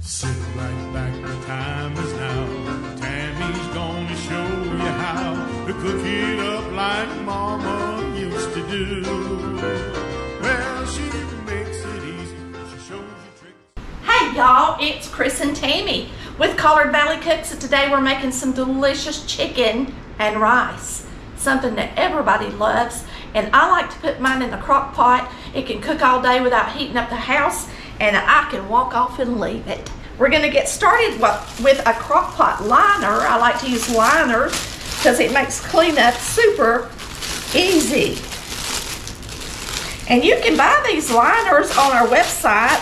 Sit right back, the time is now. Tammy's gonna show you how to cook it up like Mama used to do. Well, she makes it easy, she shows you tricks. Hey y'all, it's Chris and Tammy with Collard Valley Cooks, and today we're making some delicious chicken and rice, something that everybody loves. And I like to put mine in the crock pot. It can cook all day without heating up the house, and I can walk off and leave it. We're gonna get started with a crock pot liner. I like to use liners because it makes cleanup super easy. And you can buy these liners on our website.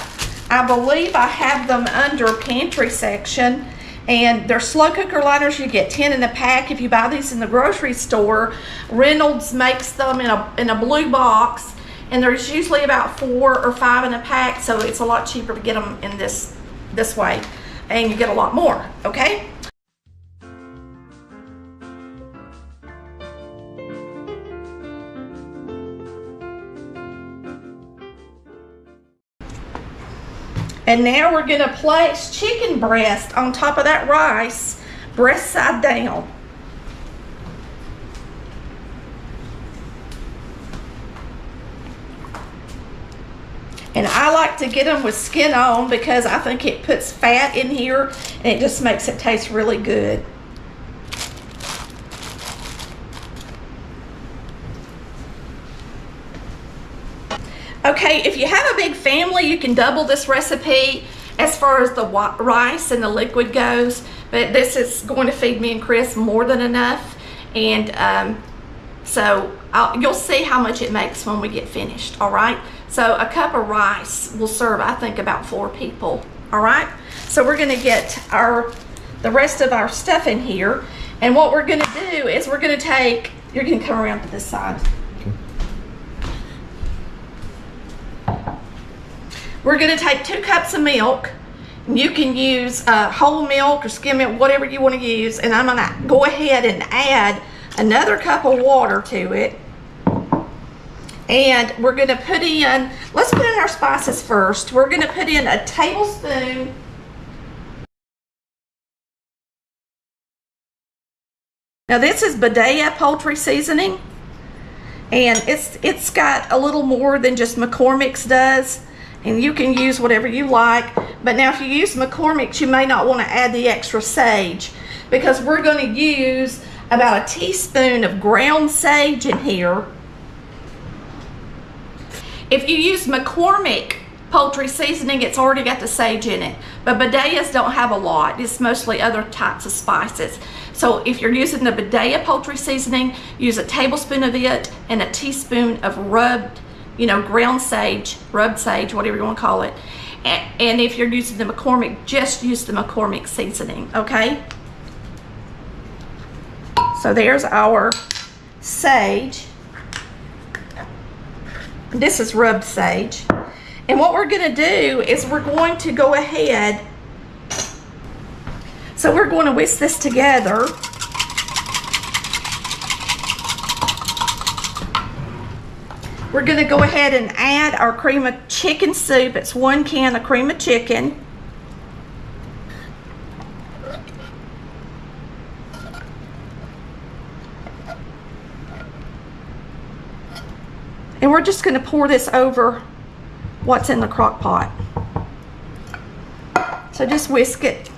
I believe I have them under pantry section. And they're slow cooker liners. You get 10 in a pack. If you buy these in the grocery store, Reynolds makes them in a blue box, and there's usually about 4 or 5 in a pack, so it's a lot cheaper to get them in this way, and you get a lot more, okay? And now we're gonna place chicken breast on top of that rice, breast side down. And I like to get them with skin on because I think it puts fat in here and it just makes it taste really good. Okay, if you have a big family, you can double this recipe as far as the rice and the liquid goes, but this is going to feed me and Chris more than enough. And so you'll see how much it makes when we get finished, all right? So a cup of rice will serve, I think, about 4 people, all right? So we're gonna get the rest of our stuff in here, and what we're gonna do is we're gonna take, you're gonna come around to this side. We're gonna take 2 cups of milk. You can use whole milk or skim milk, whatever you wanna use, and I'm gonna go ahead and add another cup of water to it. And we're gonna put in, let's put in our spices first. We're gonna put in a tablespoon now this is Badea poultry seasoning, and it's got a little more than just McCormick's does, and you can use whatever you like. But now if you use McCormick's, you may not want to add the extra sage, because we're going to use about a teaspoon of ground sage in here. If you use McCormick poultry seasoning, it's already got the sage in it, but Badeas don't have a lot. It's mostly other types of spices. So if you're using the Badea poultry seasoning, use a tablespoon of it and a teaspoon of rubbed, ground sage, rubbed sage, whatever you want to call it. And if you're using the McCormick, just use the McCormick seasoning, okay? So there's our sage. This is rubbed sage. And what we're gonna do is we're going to go ahead, so we're going to whisk this together. We're gonna go ahead and add our cream of chicken soup. It's 1 can of cream of chicken. And we're just gonna pour this over what's in the crock pot. So just whisk it.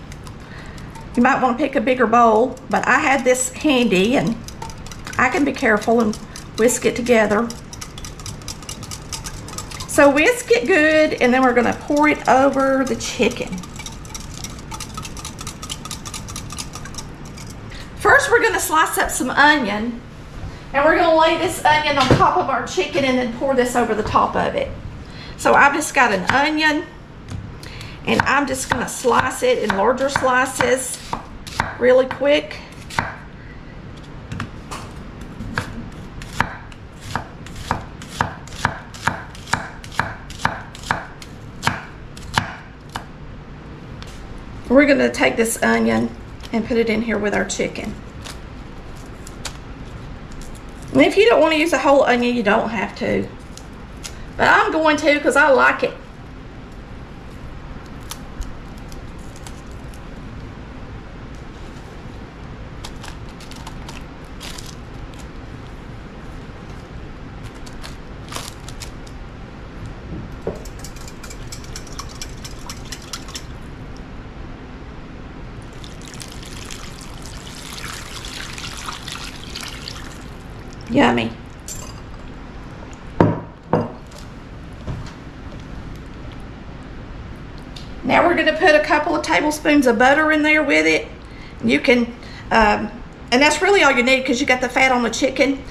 You might want to pick a bigger bowl, but I had this handy and I can be careful and whisk it together. So whisk it good, and then we're gonna pour it over the chicken. First, we're gonna slice up some onion, and we're gonna lay this onion on top of our chicken and then pour this over the top of it. So I've just got an onion, and I'm just gonna slice it in larger slices really quick. We're gonna take this onion and put it in here with our chicken. And if you don't want to use a whole onion, you don't have to. But I'm going to because I like it. Yummy. Now we're going to put a couple of tablespoons of butter in there with it. You can, and that's really all you need because you got the fat on the chicken.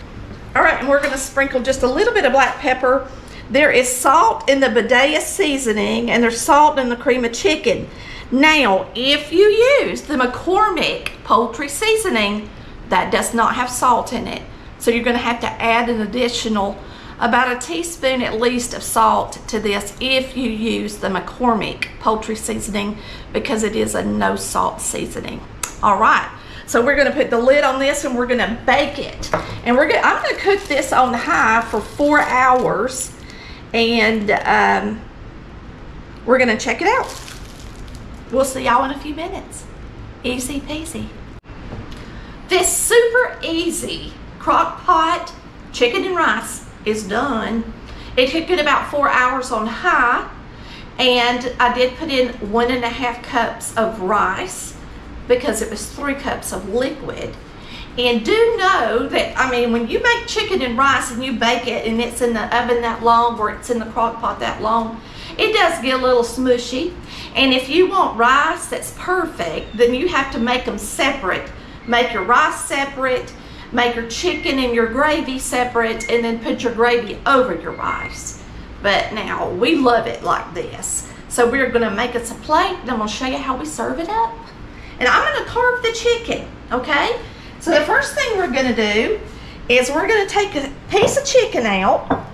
All right, and we're going to sprinkle just a little bit of black pepper. There is salt in the Badea seasoning, and there's salt in the cream of chicken. Now, if you use the McCormick poultry seasoning, that does not have salt in it. So you're going to have to add an additional about a teaspoon at least of salt to this if you use the McCormick poultry seasoning, because it is a no salt seasoning. All right, so we're going to put the lid on this and we're going to bake it. And I'm going to cook this on high for 4 hours, and we're going to check it out. We'll see y'all in a few minutes. Easy peasy. This super easy crock pot chicken and rice is done. It took it about 4 hours on high, and I did put in 1.5 cups of rice because it was 3 cups of liquid. And do know that, I mean, when you make chicken and rice and you bake it and it's in the oven that long or it's in the crock pot that long, it does get a little smushy. And if you want rice that's perfect, then you have to make them separate. Make your rice separate, make your chicken and your gravy separate, and then put your gravy over your rice. But now, we love it like this. So we're gonna make us a plate, and I'm gonna show you how we serve it up. And I'm gonna carve the chicken, okay? So the first thing we're gonna do is we're gonna take a piece of chicken out.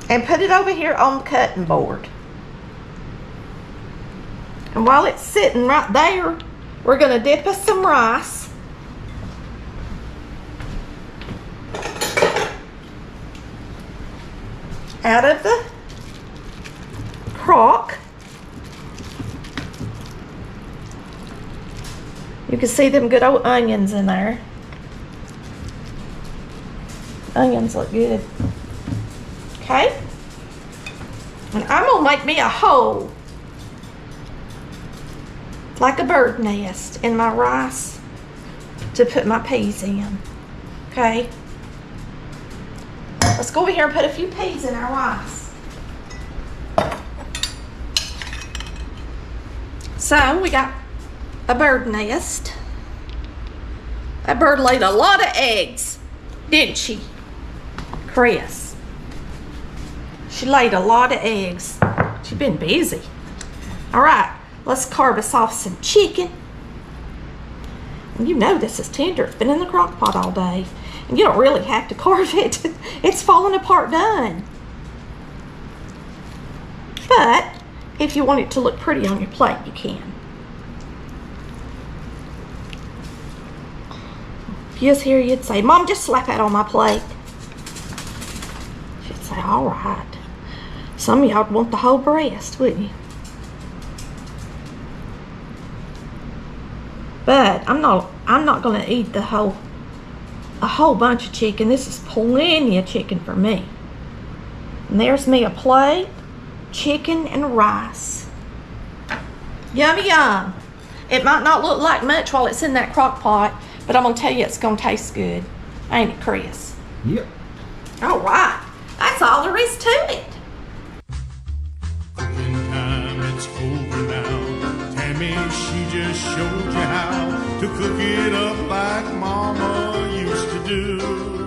And put it over here on the cutting board. And while it's sitting right there, we're gonna dip us some rice. Out of the crock. You can see them good old onions in there. Onions look good. Okay? And I'm gonna make me a hole, like a bird nest, in my rice to put my peas in. Okay? Let's go over here and put a few peas in our rice. So we got a bird nest. That bird laid a lot of eggs, didn't she, Chris? She laid a lot of eggs. She's been busy. All right, let's carve us off some chicken. And you know this is tender. It's been in the crock pot all day. And you don't really have to carve it. It's falling apart done. But if you want it to look pretty on your plate, you can. If you was here, you'd say, Mom, just slap that on my plate. She'd say, all right. Some of y'all would want the whole breast, wouldn't you? But I'm not gonna eat a whole bunch of chicken. This is plenty of chicken for me. And there's me a plate, chicken and rice. Yummy yum. It might not look like much while it's in that crock pot, but I'm gonna tell you it's gonna taste good. Ain't it, Chris? Yep. All right, that's all there is to it. Cooking time, it's over now. Tammy, she just showed you how to cook it up like Mama used to do.